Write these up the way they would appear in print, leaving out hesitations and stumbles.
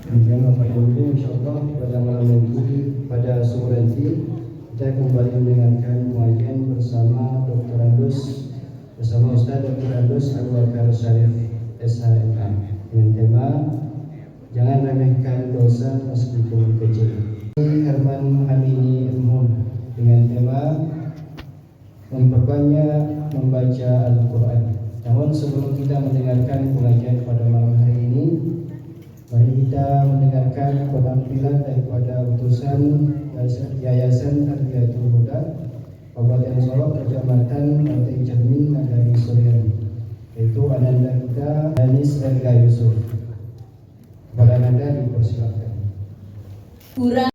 Kemudian Bapak Ibu, insyaallah pada malam ini pada sore nanti kita kembali mendengarkan pengajian bersama Dr. Andus bersama Ustaz Dr. Andus Abu Bakar Syarif SHMA dengan tema jangan remehkan dosa meskipun kecil. Herman Amini Emhun dengan tema memperbanyak membaca Al-Quran. Namun sebelum kita mendengarkan pengajian pada malam hari ini, mari kita mendengarkan penampilan daripada utusan Yayasan Tarbiyatul Huda Kabupaten Solok Kecamatan Pantai Cermin Nagari Suryani, yaitu Ananda kita Danis Erga Yusuf. Kepada Ananda dipersilakan. Kurang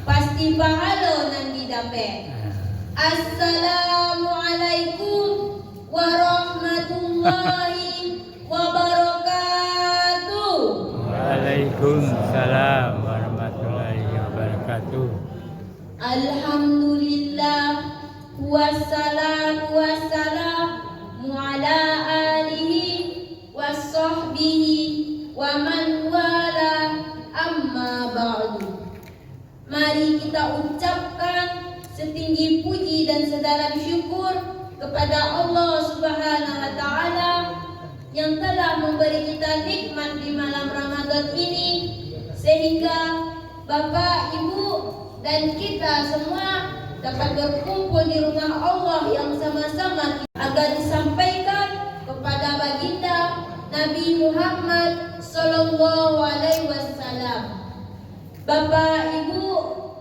pasti pahala nanti dapat. Assalamualaikum warahmatullahi wabarakatuh. Waalaikumsalam warahmatullahi wabarakatuh. Alhamdulillah wassalamu wassalamu ala alihi wassahbihi wa man wala amma ba'du. Mari kita ucapkan setinggi puji dan sedalam syukur kepada Allah Subhanahu wa taala yang telah memberi kita nikmat di malam Ramadan ini, sehingga Bapak, Ibu dan kita semua dapat berkumpul di rumah Allah yang sama-sama agar disampaikan kepada baginda Nabi Muhammad sallallahu alaihi wasallam. Bapak, Ibu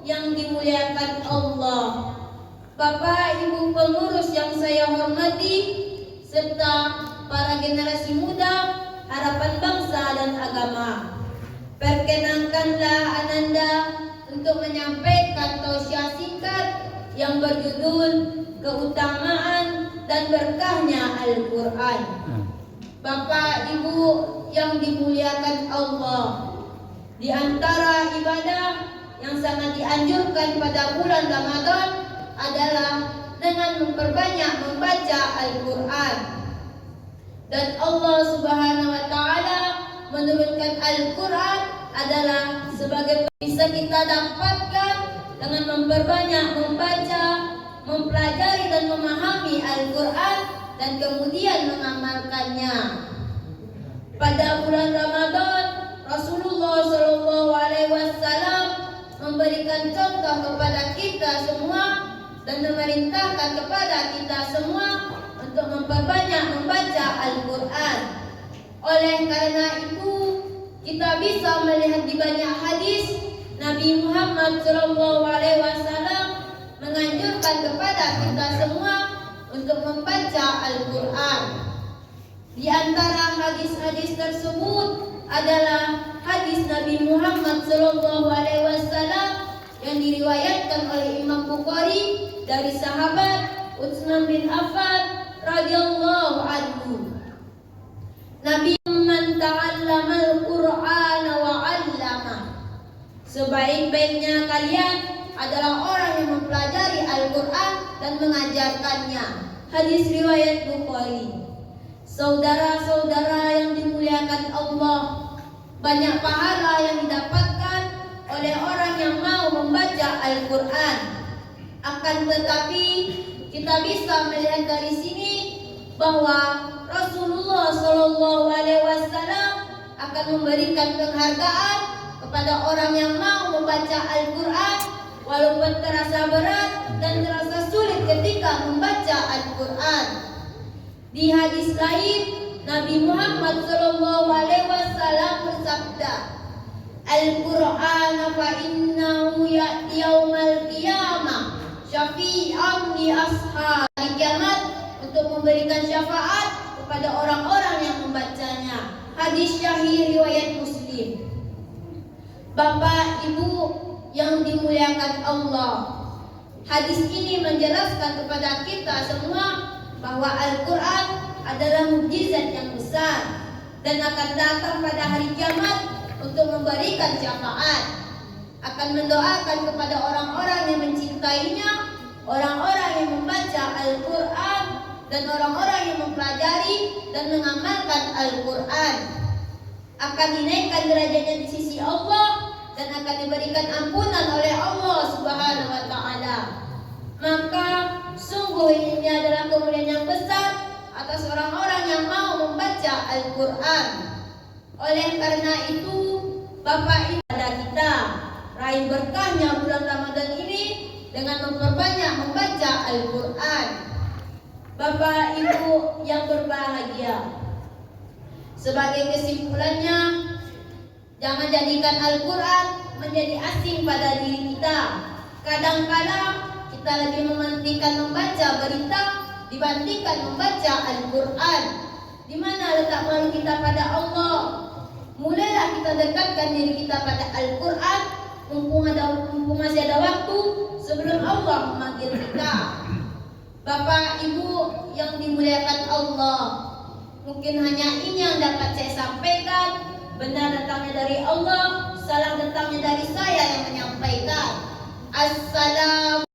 yang dimuliakan Allah, Bapak, Ibu pengurus yang saya hormati, serta para generasi muda harapan bangsa dan agama, perkenankanlah Ananda untuk menyampaikan tausiah singkat yang berjudul keutamaan dan berkahnya Al-Quran. Bapak, Ibu yang dimuliakan Allah, di antara ibadah yang sangat dianjurkan pada bulan Ramadan adalah dengan memperbanyak membaca Al-Quran. Dan Allah Subhanahu wa taala menurunkan Al-Quran adalah sebagai bisa kita dapatkan dengan memperbanyak membaca, mempelajari dan memahami Al-Quran dan kemudian mengamalkannya. Pada bulan Ramadan, Rasulullah Shallallahu Alaihi Wasallam memberikan contoh kepada kita semua dan memerintahkan kepada kita semua untuk memperbanyak membaca Al-Quran. Oleh karena itu, kita bisa melihat di banyak hadis Nabi Muhammad Shallallahu Alaihi Wasallam menganjurkan kepada kita semua untuk membaca Al-Quran. Di antara hadis-hadis tersebut adalah hadis Nabi Muhammad sallallahu alaihi wasallam yang diriwayatkan oleh Imam Bukhari dari sahabat Utsman bin Affan radhiyallahu anhu. Nabi man ta'allamal Qur'ana wa 'allama. Sebaik-baiknya kalian adalah orang yang mempelajari Al-Qur'an dan mengajarkannya. Hadis riwayat Bukhari. Saudara-saudara yang dimuliakan Allah, banyak pahala yang didapatkan oleh orang yang mau membaca Al-Quran. Akan tetapi kita bisa melihat dari sini bahwa Rasulullah Shallallahu Alaihi Wasallam akan memberikan penghargaan kepada orang yang mau membaca Al-Quran, walaupun terasa berat dan terasa sulit ketika membaca Al-Quran. Di hadis lain, Nabi Muhammad sallallahu alaihi wasallam bersabda, Al-Qur'an fa innahu ya'ti yaumal qiyamah syafi'an li ashab. Hari kiamat untuk memberikan syafaat kepada orang-orang yang membacanya. Hadis sahih riwayat Muslim. Bapak, Ibu yang dimuliakan Allah, hadis ini menjelaskan kepada kita semua bahwa Al-Quran adalah mukjizat yang besar dan akan datang pada hari kiamat untuk memberikan syafaat. Akan mendoakan kepada orang-orang yang mencintainya, orang-orang yang membaca Al-Quran dan orang-orang yang mempelajari dan mengamalkan Al-Quran. akan dinaikkan derajatnya di sisi Allah dan akan diberikan ampunan oleh Allah Subhanahu wa taala. Maka sungguh ini adalah kemuliaan yang besar atas orang-orang yang mau membaca Al-Qur'an. Oleh karena itu, Bapak Ibu pada kita raih berkahnya bulan Ramadan ini dengan memperbanyak membaca Al-Qur'an. Bapak Ibu yang berbahagia, sebagai kesimpulannya, jangan jadikan Al-Quran menjadi asing pada diri kita. Kadang-kala kita lebih mementingkan membaca berita dibandingkan membaca Al-Quran. Di mana letak malu kita pada Allah? Mulailah kita dekatkan diri kita pada Al-Quran, mumpung masih ada waktu sebelum Allah memanggil kita. Bapak Ibu yang dimuliakan Allah, mungkin hanya ini yang dapat saya sampaikan. Benar datangnya dari Allah, salah datangnya dari saya yang menyampaikan. Assalamualaikum.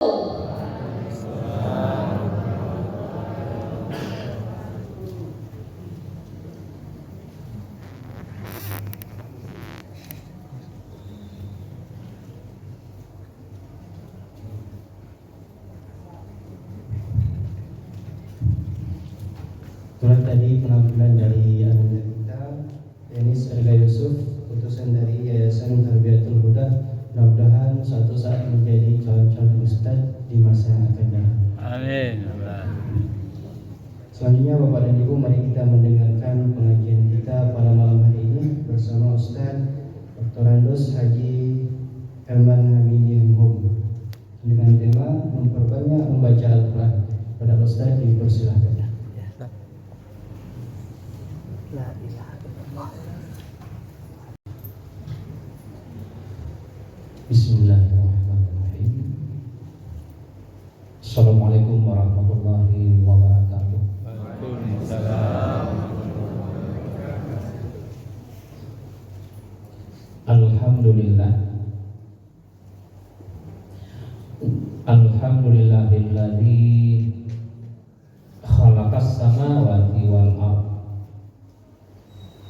Itulah tadi penampilan dari anak kita Denis Erga Yusuf, utusan dari Yayasan Tarbiyatul Huda. Mudah-mudahan suatu saat menjadi calon ustaz di masa yang akan datang. Amin. Selanjutnya Bapak dan Ibu, mari kita mendengarkan pengajian kita pada malam hari ini bersama Ustaz Dr. Andos Haji Herman Hamidi Hum dengan tema memperbanyak membaca Al-Quran. Pada Ustaz dipersilahkan. La ilaha illallah. Bismillahirrahmanirrahim. Assalamualaikum warahmatullahi wabarakatuh. Waalaikumsalam. Alhamdulillah. Alhamdulillahilladzi khalaqas samawati wal ardh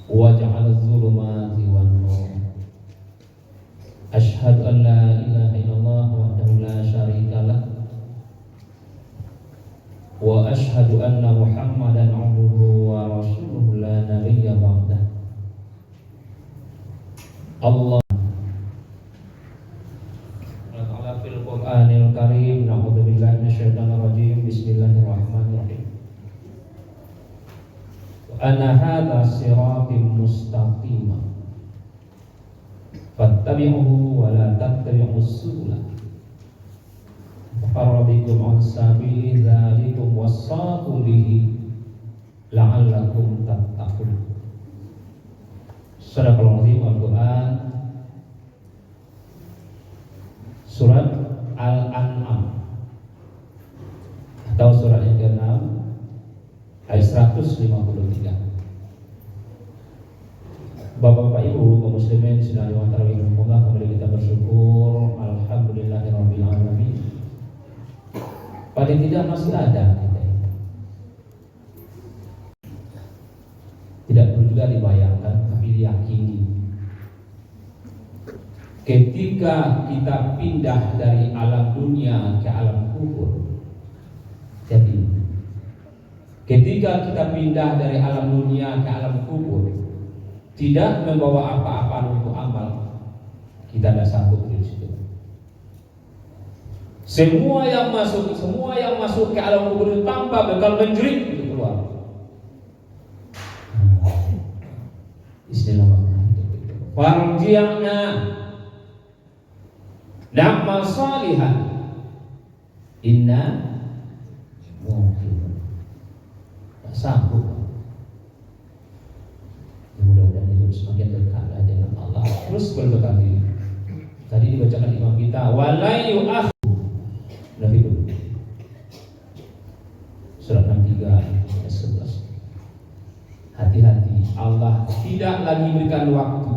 wa ja'ala adh-dhulumati wan nur. Asyhadu an la ilaha illallah wahdahu la syarika lah wa asyhadu anna Muhammadan 'abduhu wa rasuluhu la nabiyya ba'dah. Allah Ta'ala fil Qur'anil Karim. Na'udzu billahi minasyaitonir rajim. Bismillahirrahmanirrahim. Ana hadza siratim mustaqima fattabi'uhu wa la tattabi'us subula farabikum an sabili dzalikum wasaqu bihi la'allakum tattaqun. Surah Al-Quran Surat Al-An'am atau surat yang ke-6 ayat 153. Bapak-bapak Ibu kaum muslimin sedang Allah, kembali kita bersyukur alhamdulillahirabbil alamin. Paling tidak masih ada kita ini. Tidak perlu juga dibayangkan, tapi diyakini. Ketika kita pindah dari alam dunia ke alam kubur, jadi ketika kita pindah dari alam dunia ke alam kubur, tidak membawa apa-apa untuk amal, kita tidak sanggup di situ. Semua yang masuk ke alam kubur itu tanpa bekal menjerit itu keluar. Bismillahirrahmanirrahim. Farji'na na'mal salihan inna mungkin. Tak sanggup. Mudah-mudahan itu semakin dekatlah dengan Allah. Terus berbekal diri. Tadi dibacakan imam kita, walai yu'akh. Nabi dulu. Surat 63 ayat 11. Hati-hati, Allah tidak lagi berikan waktu.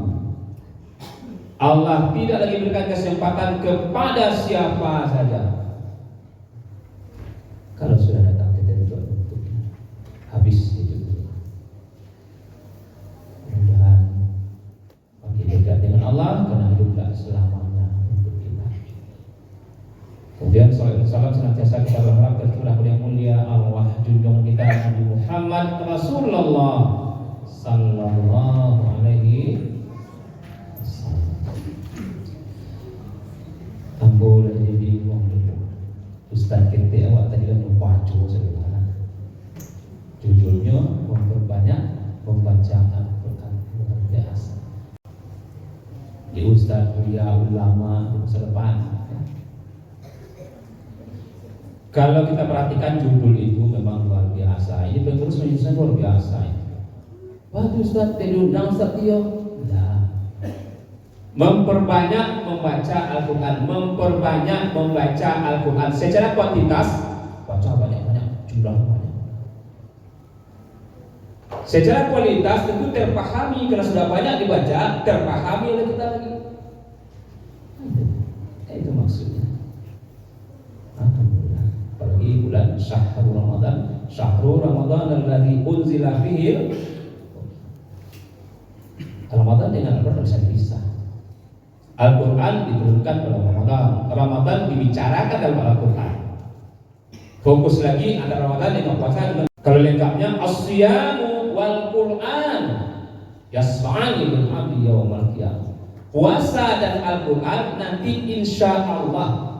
Allah tidak lagi berikan kesempatan kepada siapa saja. Kalau sudah datang ketentuan untuknya, habis itu. Mudah-mudahan Kemudian sallallahu alaihi wasallam senantiasa kita berharap tercurah yang mulia arwah junjungan kita Nabi Muhammad Rasulullah sallallahu alaihi wasallam. Ambo jadi bingung dulu. Ustaz kita awak tadi kan membaca sebenarnya. Jujurnya memperbanyak membaca Al-Quran luar biasa. Di ustaz kuliah ulama di masa depan. Kalau kita perhatikan judul itu memang luar biasa. Ini pengurus majelisnya luar biasa. Waduh Ustaz, diundang Ustaz Tio. Nah, memperbanyak membaca Al-Quran, memperbanyak membaca Al-Quran secara kuantitas, baca banyak-banyak, jumlah banyak. Secara kualitas tentu terpahami, karena sudah banyak dibaca, terpahami oleh kita lagi. Itu maksudnya. Alhamdulillah. Apalagi bulan Syahrul Ramadan alladzi unzila fihi Ramadan dengan Al-Quran bisa dipisah. Al-Quran diturunkan dalam Ramadan, Ramadan dibicarakan dalam Al-Quran. Fokus lagi antara Ramadan dengan puasa dengan kalau lengkapnya as-siyamu wal Quran yasma'ani bil abdi yaumal qiyamah. Puasa dan Al-Quran nanti insya Allah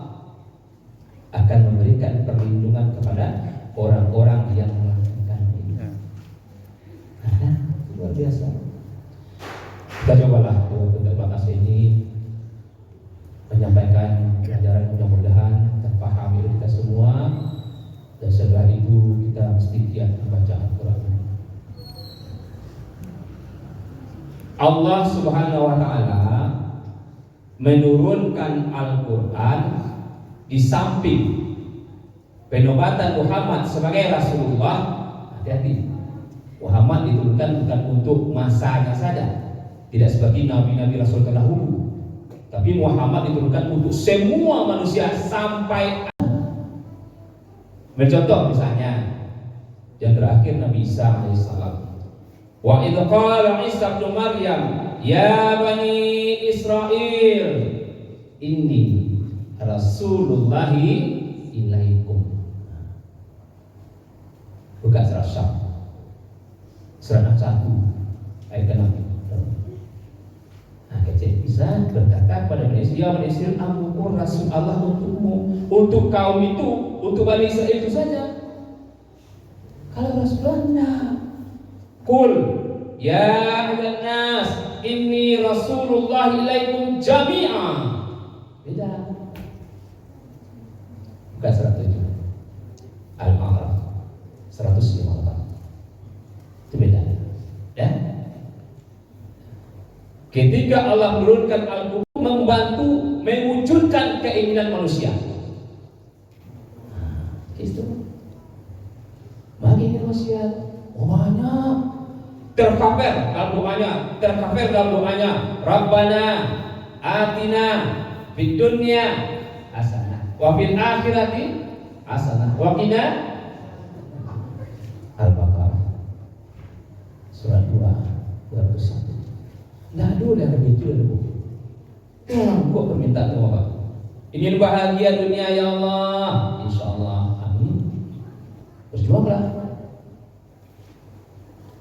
akan memberikan perlindungan kepada orang-orang yang melakukan ini. Nah, luar biasa. Kita cobalah terbatas ini menyampaikan pelajaran mudah-mudahan terpahami oleh kita semua, dan setelah itu kita mesti giat membaca Al-Quran. Allah Subhanahu wa Ta'ala menurunkan Al-Quran di samping penobatan Muhammad sebagai Rasulullah. Hati-hati, Muhammad diturunkan bukan untuk masanya saja, tidak seperti nabi-nabi Rasul terdahulu, tapi Muhammad diturunkan untuk semua manusia sampai. Mencontoh misalnya yang terakhir Nabi Isa alaihissalam. Wa idh qala Isa bin Maryam ya bani Israil inni Rasulullahi ilaikum. Bukan surat Syam, surat 1 ayat ke-6. Nah, kecil bisa berkata kepada Bani Israil, aku Rasul Allah untukmu, untuk kaum itu, untuk Bani Israil itu saja. Kalau Rasulullah enggak. Qul ya ayyuhan nas inni Rasulullah ilaikum jami'a. Beda. Bukan 107. Al-A'raf 154. Itu beda. Ya. Ketika Allah menurunkan Al-Quran membantu mewujudkan keinginan manusia. Itu. Bagi manusia banyak terkafir dalam doanya, Rabbana atina fid dunya hasanah wa fil akhirati hasanah wa qina. Al-Baqarah surat 201. Nah, dulu yang begitu ada buku. Kok permintaan sama Pak? Ingin bahagia dunia ya Allah, insya Allah, amin. Berjuanglah.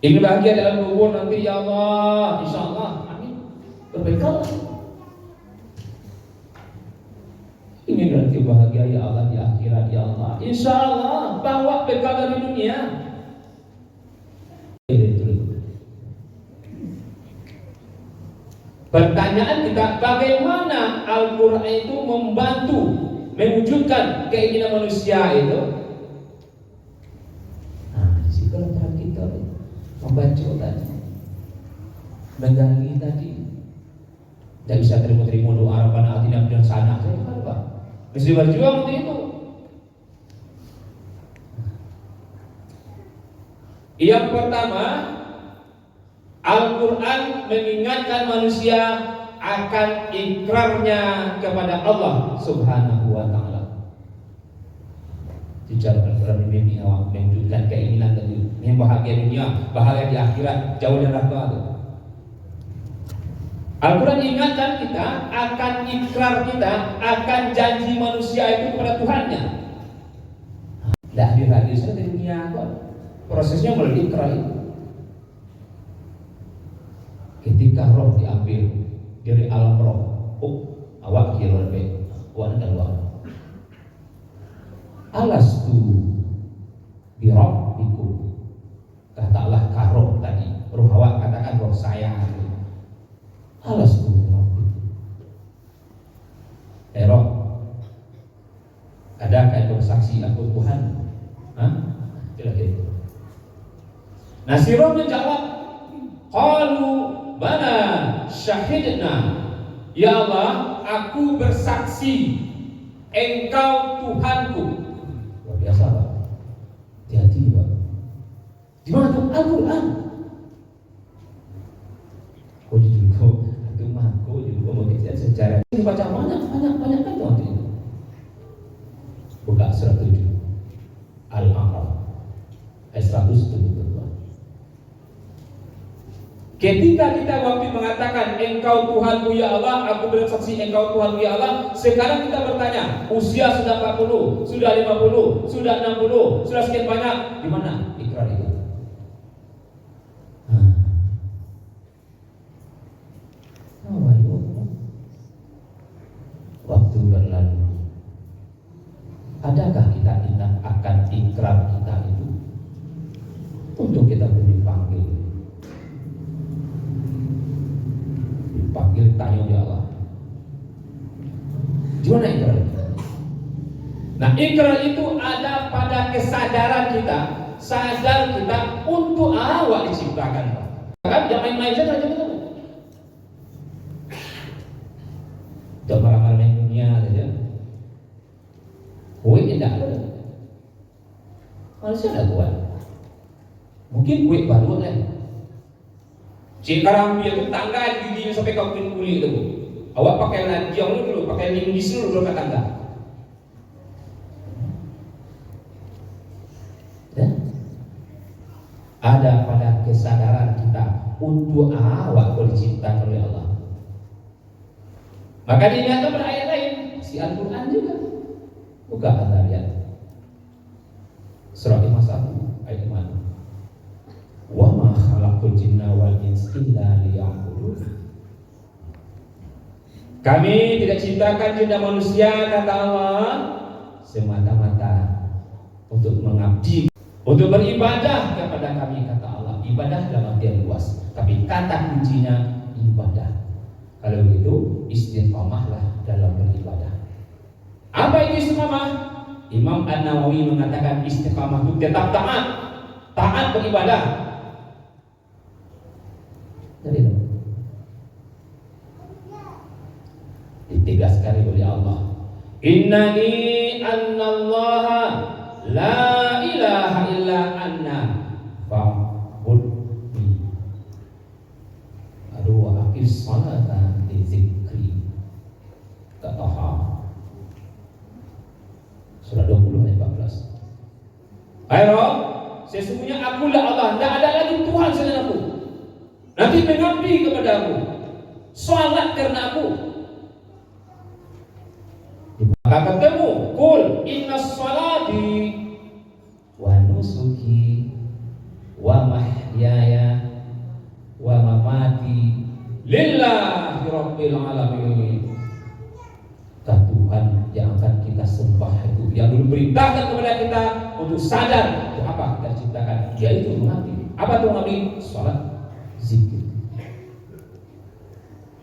Ingin bahagia dalam kubur nanti ya Allah, insya Allah, amin. Berbekallah. Ingin nanti bahagia ya Allah di akhirat ya Allah, insya Allah, bawa bekal dari dunia. Pertanyaan kita, bagaimana Al-Quran itu membantu mewujudkan keinginan manusia itu? Nah, disitulah peran kita membaca tadi, menggali tadi. Tidak bisa terima doa Rabbana atina fid dunya hasanah. Mesti berjuang untuk itu. Yang pertama, Al-Quran mengingatkan manusia akan ikrarnya kepada Allah Subhanahu wa Ta'ala. Bicara Al-Quran mewujudkan keinginan tadi, ingin bahagia dunia, bahagia di akhirat, jauh dari neraka. Al-Quran ingatkan kita akan ikrar kita, akan janji manusia itu kepada Tuhannya. Tidak hadir-hadir saja di dunia kok. Prosesnya melalui ikrar itu. Ketika roh diambil dari alam roh, awak kira lebih, awak dan awak. Alastu birabbikum, katalah karoh tadi, roh awak katakan roh saya. Alastu birabbikum, roh, adakah itu saksi aku Tuhan? Kira-kira. Nah si roh menjawab, qalu bala syahidna, ya Allah, aku bersaksi engkau Tuhanku. Luar biasa Pak, hati-hati Pak. Di mana tuh Al-Quran? Kau juga mau kejadian secara ini baca banyak kan tuh nanti. Buka surat 7 Al-A'raf ayat 172. Ketika kita waktu mengatakan engkau Tuhanku ya Allah, aku bersaksi engkau Tuhanku ya Allah, sekarang kita bertanya, usia sudah 40, sudah 50, sudah 60, sudah sekian banyak, di mana ikrar itu? Waktu berlalu, adakah kita ingat akan ikrar kita itu untuk kita dipanggil? Tanya ya Allah, di mana ikrar? Nah ikrar itu ada pada kesadaran kita, sadar kita untuk awal diciptakan. Kan jangan main-main saja kita. Untuk marah-marah main dunia saja. Kue tidak ada. Manusia tidak kuat. Mungkin kue baru lah. Sekarang dia tuh tangga giginya sampai kau kulit itu. Awak pakai lanjang dulu, pakai linggis dulu ke tangga. Dan ada pada kesadaran kita untuk awak diciptakan oleh Allah. Maka diingatkan pada ayat lain, si Al-Quran juga. Buka anda lihat surah 51 ayat 5. Wa ma khalaqtul jinna wal insa illa liya'budun. Kami tidak ciptakan jin dan manusia, kata Allah, semata-mata untuk mengabdi, untuk beribadah kepada kami, kata Allah. Ibadah dalam artian luas, tapi kata kuncinya ibadah. Kalau begitu istiqamahlah dalam beribadah. Apa itu istiqamah? Imam An-Nawawi mengatakan istiqamah itu tetap taat beribadah. Jadi ditegaskan oleh Allah, innani annallaha la ilaha illa anna fa'budni. Aduh wa aqis salata li zikri, kata Allah surah 20 ayat 14. Ayo, sesungguhnya akulah Allah, tidak ada lagi Tuhan selain aku. Nanti mengabdi kepada aku, salat karena aku. Maka ketemu, kul inna salati wa nusuki wa mahyaya wa mamati lillahi rabbil alamin. Tuhan yang akan kita sembah itu, yang dulu perintahkan kepada kita untuk sadar untuk apa kita ciptakan, yaitu mengabdi. Apa itu mengabdi? Salat, zikir.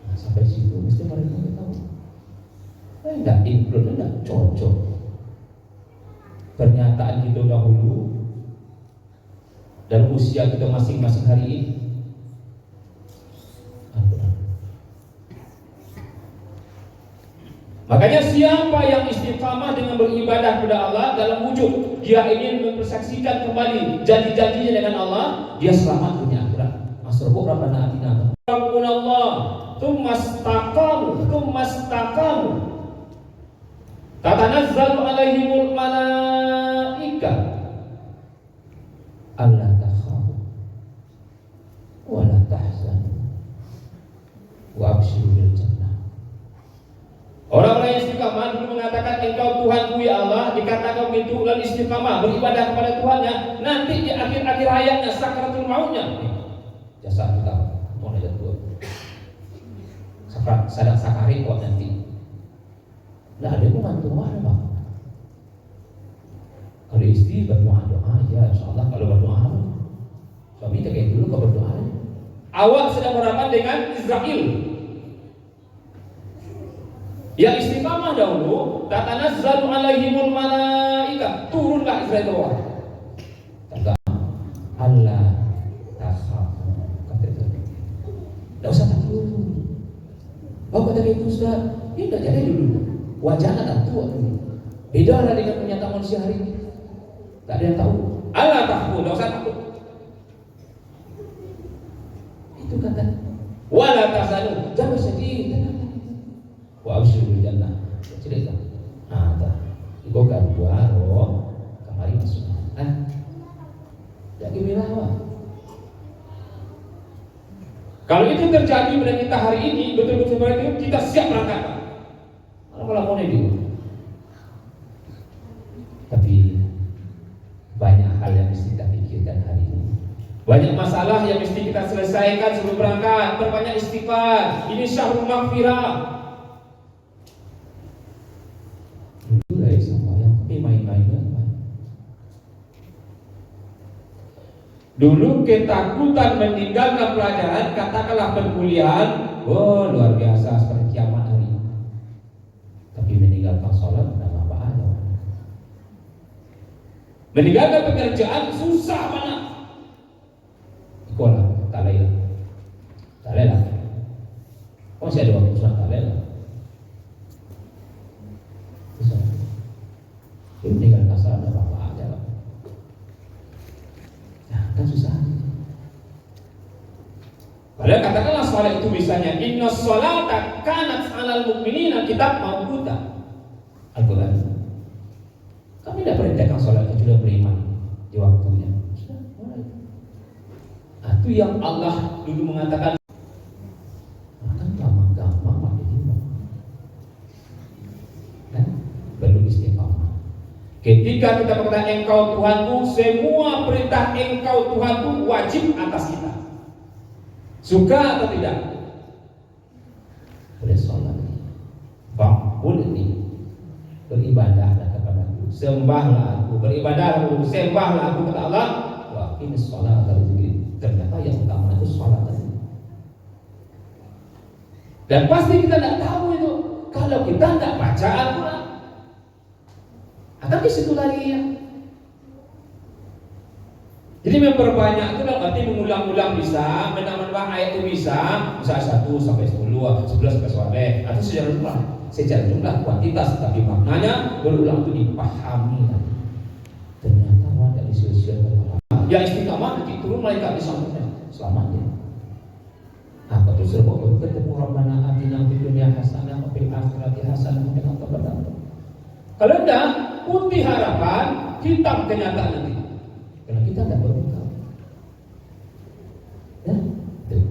Nah, sampai situ mesti mereka tahu. Tidak include, tidak cocok. Pernyataan kita dahulu dan usia kita masing-masing hari ini. Makanya siapa yang istiqamah dengan beribadah kepada Allah dalam wujud dia ingin mempersaksikan kembali janji-janjinya dengan Allah, dia selamat dunia akhirat. Masrobu rabbana atina Rabbunallah tummastaqamu tatanazzalu alaihimul malaika alla takhafu wa la tahzanu wa absyiru bil jannah. Orang-orang yang istiqamah dulu mengatakan engkau Tuhanku ya Allah, dikatakan begitu lalu istiqamah beribadah kepada Tuhannya, nanti di akhir-akhir hayatnya sakaratul mautnya jasa kita mau aja Tuhan sadar sakari kok nanti nggak ada pun mantu mana bang. Kalau istri berdoa ya insya Allah, kalau berdoa suami kayak dulu kau berdoa awak sedang beramal dengan Israel yang istiqamah dahulu, tatanazzalu alaihimul malaika, turunlah Israel bawah. Kata Allah takhafu, kata itu. Tidak usah takut. Oh kata itu Ustaz, ini tidak jadi dulu. Wajahnya tak tua dulu. Beda lah dengan kenyataan manusia hari ini. Tak ada yang tahu. Allah takhafu, tidak usah takut. Itu kata. Wala tahzanu, jangan sedih. Wa absyiru bil jannah. Cerita. Tak. Iko kan buaro kamari masuk. Jadi melawan. Kalau itu terjadi pada kita hari ini, betul-betul seperti itu, kita siap berangkat. Malah mau nih. Tapi banyak hal yang mesti kita pikirkan hari ini. Banyak masalah yang mesti kita selesaikan sebelum berangkat. Berbanyak istighfar. Ini syahrul maghfirah. Mulai sembahyang tapi main-main. Dulu ketakutan meninggalkan pelajaran, katakanlah perkuliahan, oh luar biasa seperti kiamat hari. Tapi meninggalkan sholat tidak apa-apa. Meninggalkan pekerjaan susah mana? Ikolah, tak lelah. Oh saya ada waktu susah tak lelah. Tinggal kasar ada apa aja lah. Nah, kan susah. Padahal katakanlah sholat itu misalnya inna sholata kanat 'alal mu'minina kitab mawquta. Al-Quran. Kami tidak perintahkan sholat itu sudah beriman di waktunya. Sudah, mulai. Nah, itu yang Allah dulu mengatakan. Kan gampang-gampang Pak Imam. Kan perlu istiqamah. Ketika kita mengatakan engkau Tuhanku, semua perintah engkau Tuhanku wajib atas kita. Suka atau tidak? Boleh sholat, ini beribadahlah kepada Aku, sembahlah Aku, beribadahlah Aku, sembahlah Aku kata Allah. Wa aqimis sholat dari zikri. Ternyata yang utama itu sholat tadi. Dan pasti kita tidak tahu itu kalau kita tidak baca Al-Quran. Tapi situ lagi ya. Jadi memperbanyak itu dalam arti mengulang-ulang bisa, menambah ayat itu bisa 1 sampai 10, 11 sampai 11, atau secara jumlah kuantitas, tapi maknanya berulang itu dipahami. Ternyata ada di sosial yang istiqamah nanti turun malaikat di sampingnya selamanya. Apa itu serba ketemu Rabbana atina fid dunya hasanah wa fil akhirati hasanah wa qina adzabannar. Kalau enggak, putih harapan, hitam kenyataan nanti. Karena kita tidak berbuka. Ya, itu.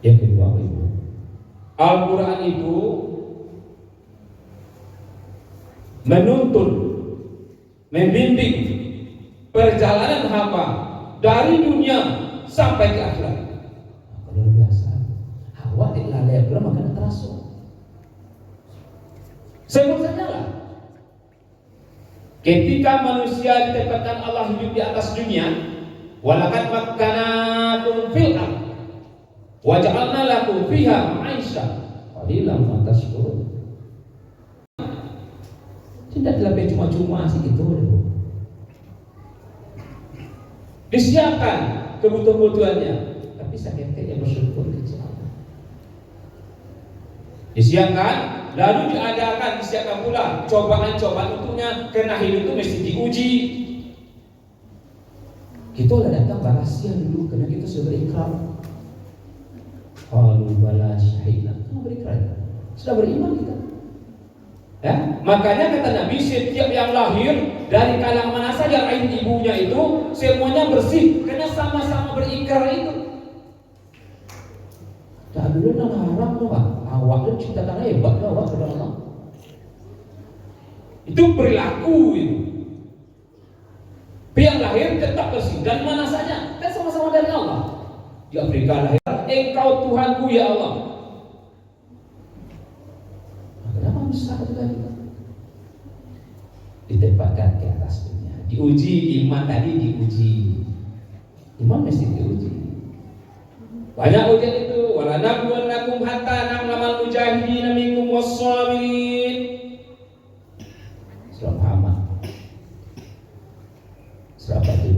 Yang kedua itu, Al-Quran itu menuntun, membimbing perjalanan hamba dari dunia sampai ke akhirat. Luar biasa. Awak tidak lalai Al-Quran makanya terasa. Sebut saja lah. Ketika manusia ditempatkan Allah hidup di atas dunia, walaqad makkanakum fil ardh wa ja'alna lakum fiha ma'isyah qalilan ma tashkurun. Tidak lebih cuma-cuma sih gitu. Disiapkan kebutuhan-kebutuhannya, tapi sakitnya bersyukur kepada Allah. Disiapkan, lalu disiapkan pula cobaan-cobaan untuknya, karena hidup itu mesti diuji. Kita udah datang rahasia dulu, karena kita sudah berikrar. Qalu bala syahidna, kita berikrar, sudah beriman kita. Ya, makanya kata Nabi, setiap yang lahir dari kalangan mana saja rahim ibunya itu semuanya bersih, karena sama-sama berikrar itu. Tak dulu nak harap tu pak. Awak tu ciptakan hebat tu awak kepada Allah. Itu perilaku itu. Yang lahir tetap bersih dan mana saja kan sama-sama dari Allah. Di Afrika lahir, Engkau Tuhanku ya Allah. Kenapa besar juga kita? Ditempatkan ke atas dunia. Diuji iman tadi diuji. Iman mesti diuji. Banyak ujian itu. Wala nabluwannakum hatta na'lamal mujahidin minkum was-sabirin. Surah Muhammad. Surah 7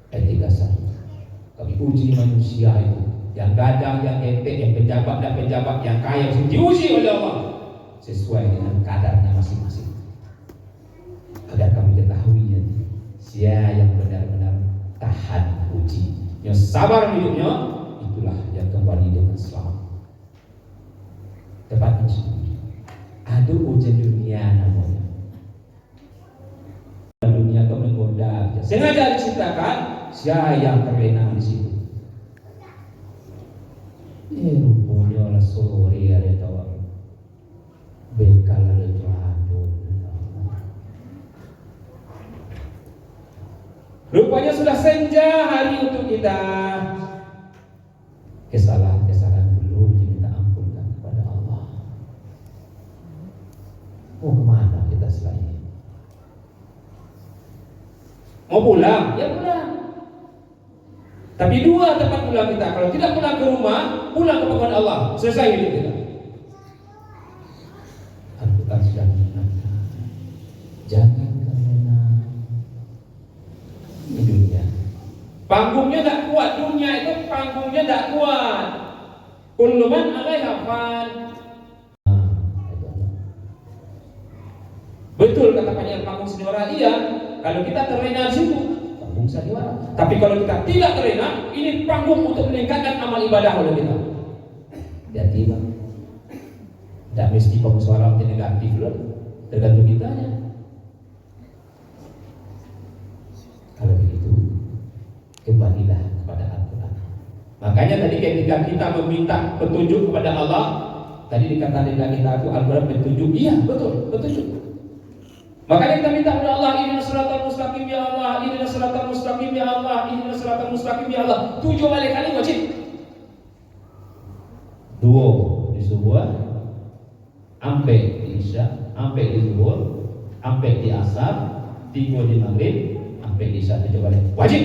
ayat 31. Kami uji manusia itu, yang gadang, yang getek, yang pejabat dan pejabat, yang kaya, diuji oleh Allah sesuai dengan kadarnya masing-masing. Agar kami ketahui ya, siapa yang benar-benar tahan uji, yang sabar hidupnya, itulah yang kembali dengan selamat. Tepatnya sendiri. Ada ujian dunia namanya. Dunia kau menggoda, sengaja diciptakan siapa yang terlena di situ. Rupanya lah sore ada tahu bekal ada jadul. Rupanya sudah senja hari untuk kita. Kesalahan-kesalahan belum diminta ampunkan kepada Allah. Mau kemana kita selain? Mau pulang? Ya pulang. Tapi dua tempat pulang kita. Kalau tidak pulang ke rumah, pulang ke pangkuan Allah. Selesai hidup kita. Al-Quran sudah mengingatkan, jangan terlena di dunia. Panggungnya tak kuat. Dunia itu panggungnya tak kuat. Kullu man 'alaiha fan. Betul kata panjang panggung seniora, iya. Kalau kita terlena di situ, panggung seniora. Tapi kalau kita tidak terlena, ini panggung untuk meningkatkan amal ibadah oleh kita. Hati-hati bang. Tidak mesti panggung suara yang negatif loh, tergantung kitanya. Kalau begitu, kembalilah kepada Al-Quran. Makanya tadi ketika kita meminta petunjuk kepada Allah, tadi dikatakan kita itu Al-Quran petunjuk, iya betul, petunjuk. Makanya kita minta kepada Allah, ihdinas siratal mustaqim ya Allah, ihdinas siratal mustaqim ya Allah, ihdinas siratal mustaqim ya Allah. 7 kali wajib. 2 di subuh, sampai di isya, sampai di zuhur, sampai di asar, 3 di maghrib, sampai di isya 7 kali wajib.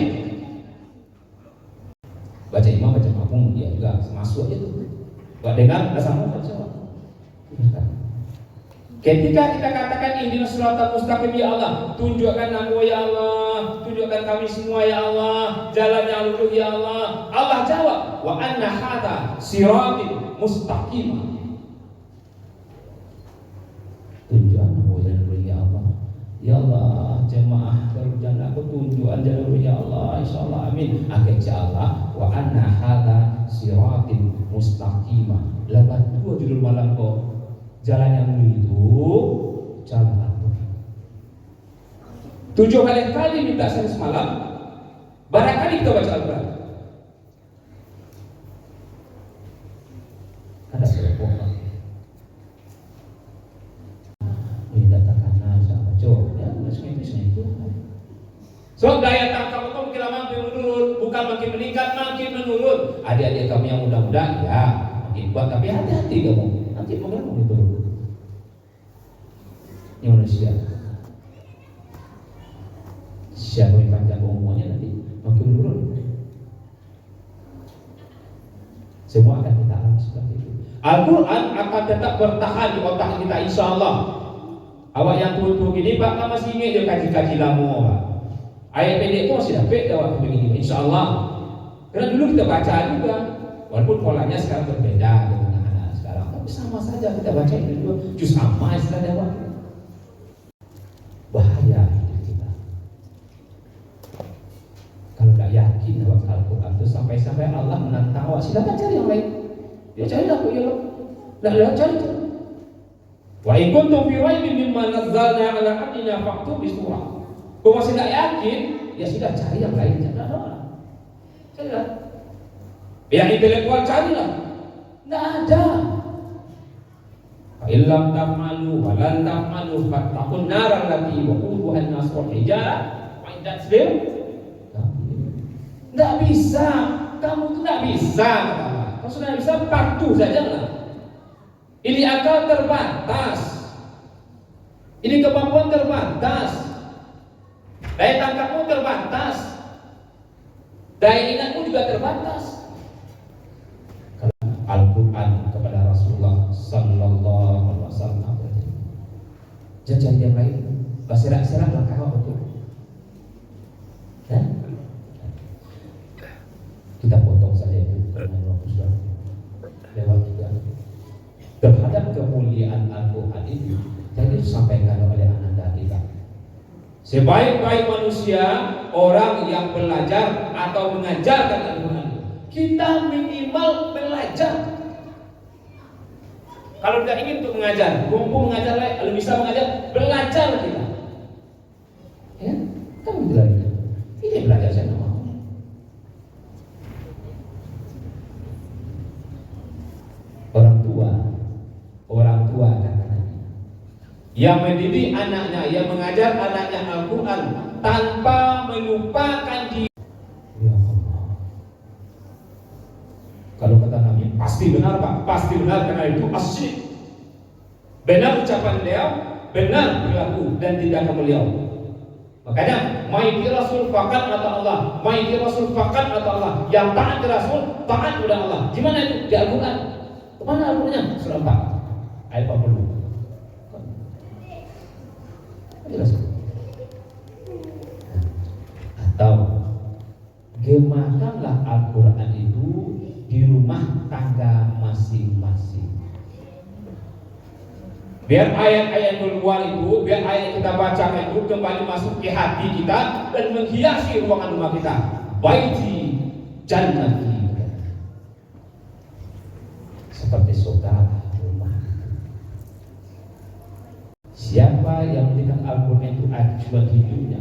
Baca imam, baca makmum, dia juga masuk aja tuh. Buat dengar, dah sama baca. Ketika kita katakan ihdinas siratal mustaqim ya Allah, tunjukkan aku ya Allah, tunjukkan kami semua ya Allah, jalan yang lurus ya Allah. Allah jawab, wa anna hadza siratal mustaqim. Tunjukkan aku jalan lurus ya Allah. Ya Allah, jemaah berjalan aku tunjukkan jalan lurus ya Allah, insyaallah amin. Akhirnya Allah, wa anna hadza siratal mustaqim. Lepas 2 judul malam kau. Jalan yang lurus itu jalan Al-Quran. 7 kali minta saya semalam, barangkali kita baca Al-Quran. Ada selepok ini datakan aja baca ya, semestinya itu. So daya tangkap itu makin lama makin menurun, bukan makin meningkat, makin menurun. Adik-adik kami yang muda-muda ya makin kuat, tapi hati-hati kamu, nanti makin menurun. Indonesia siapa yang panjang umurnya nanti makin menurun. Semua akan kita alami seperti itu. Al-Quran akan tetap bertahan di otak kita insya Allah. Awak yang tua-tua gini Pak kan masih ingat dia kaji-kaji lama Pak. Ayat pendek itu masih dapat awak begini insya Allah. Karena dulu kita baca juga, walaupun polanya sekarang berbeda dengan anak-anak sekarang, tapi sama saja kita baca itu juga juz amma istilah awak. Bahaya hidup kita kalau tidak yakin lewat Al-Quran itu, sampai-sampai Allah menantang awak, silakan cari yang lain. Dia cari aku ya Allah, dah cari. Wa in kuntum fi raibin mimma nazzalna ala abdina fa'tu bi surah. Kau masih tidak yakin, ya sudah cari yang lain, jangan doa. Carilah. Yang intelektual carilah. Nggak ada. Illam ta'malu wa lan ta'malu fattaqun naral lati waquduha an-nas wal hijarah. Wa'iddat sebel. Nggak bisa. Kamu itu nggak bisa. Kalau sudah bisa patuh sajalah. Ini akal terbatas. Ini kemampuan terbatas. Daya tangkapmu terbatas. Daya ingatmu juga terbatas. Al-Quran kepada Rasulullah Sallallahu Alaihi Wasallam. Jangan yang lain. Berserak-serak langkah apa betul? Kita potong saja itu dengan waktu sudah lewat juga. Terhadap kemuliaan Al-Quran itu, tadi disampaikan oleh Ananda kita. Sebaik-baik manusia orang yang belajar atau mengajarkan Al-Quran. Kita minimal belajar. Kalau tidak ingin untuk mengajar, mumpung mengajar, kalau bisa mengajar, belajar kita. Ya, kamu belajar. Ini belajar saya mau. Orang tua kata yang mendidik anaknya, yang mengajar anaknya Al-Quran tanpa melupakan diri. Ya Allah. Kalau kata Nabi, pasti benar Pak, pasti benar karena itu asyik. Benar ucapan beliau, benar perilaku dan tindakan beliau. Makanya, maiti Rasul fakat kata Allah, maiti Rasul fakat kata Allah. Yang taat ke Rasul, taat kepada Allah. Gimana itu? Di Al-Quran. Kemana Al-Qurannya? Surah 4 ayat 40. Jelas. Atau gemakanlah Al-Quran itu di rumah tangga masing-masing. Biar ayat-ayat keluar itu, biar ayat yang kita bacakan itu kembali masuk ke hati kita dan menghiasi ruangan rumah kita. Baiti jannati, seperti saudara rumah. Siapa yang mendidik Al-Quran itu acuan hidupnya,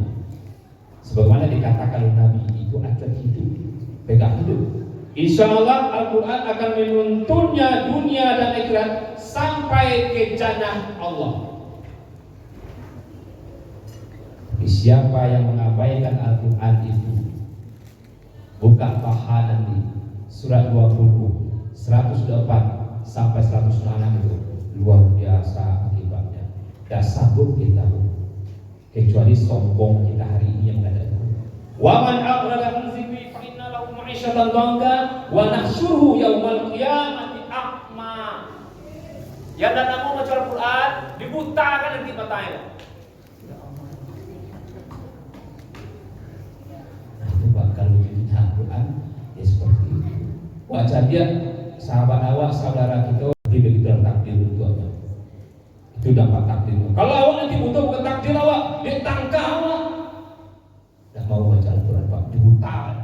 sebagaimana dikatakan oleh Nabi, itu acuan hidup, pegang hidup. Insya Allah Al-Quran akan menuntunnya dunia dan akhirat sampai ke jannah Allah. Tapi siapa yang mengabaikan Al-Quran itu, buka paha nanti surat 20 104 sampai 106 itu luar biasa akibatnya. Dan sanggup kita, kecuali sombong kita hari ini yang ada. Wa man aqrada an zikri fa inna lahu ma'isyatan dhanka wa nahsyuruhu yaumal qiyamati a'ma. Yang tidak mau baca Al-Quran dibutakan nanti matanya. Nah itu bakal wujud Al-Quran ya seperti itu. Wajah dia sahabat awak, saudara kita begitu takdir itu apa? Itu dapat takdir. Kalau awak nanti butuh bukan takdir awak, dia tangka awak. Tidak mau baca Al-Quran Pak, dibutakan.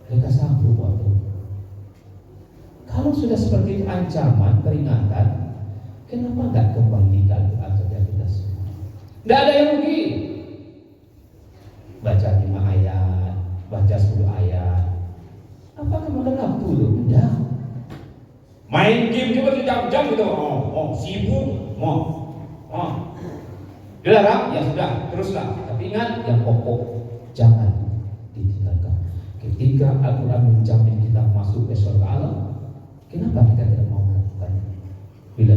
Mereka sanggup waktu. Kalau sudah seperti itu ancaman, peringatan, kenapa enggak kembali ke Al-Quran saja kita semua? Tidak ada yang rugi. Baca 5 ayat, baca 10 ayat. Apakah makan waktu itu? Tidak. Main game juga berjam-jam gitu. Sibuk. Dilarang, ya sudah, teruslah. Tapi ingat yang pokok, jangan ditinggalkan. Ketika Al-Quran menjamin kita masuk ke surga Allah, kenapa kita tidak mau melakukannya? Bila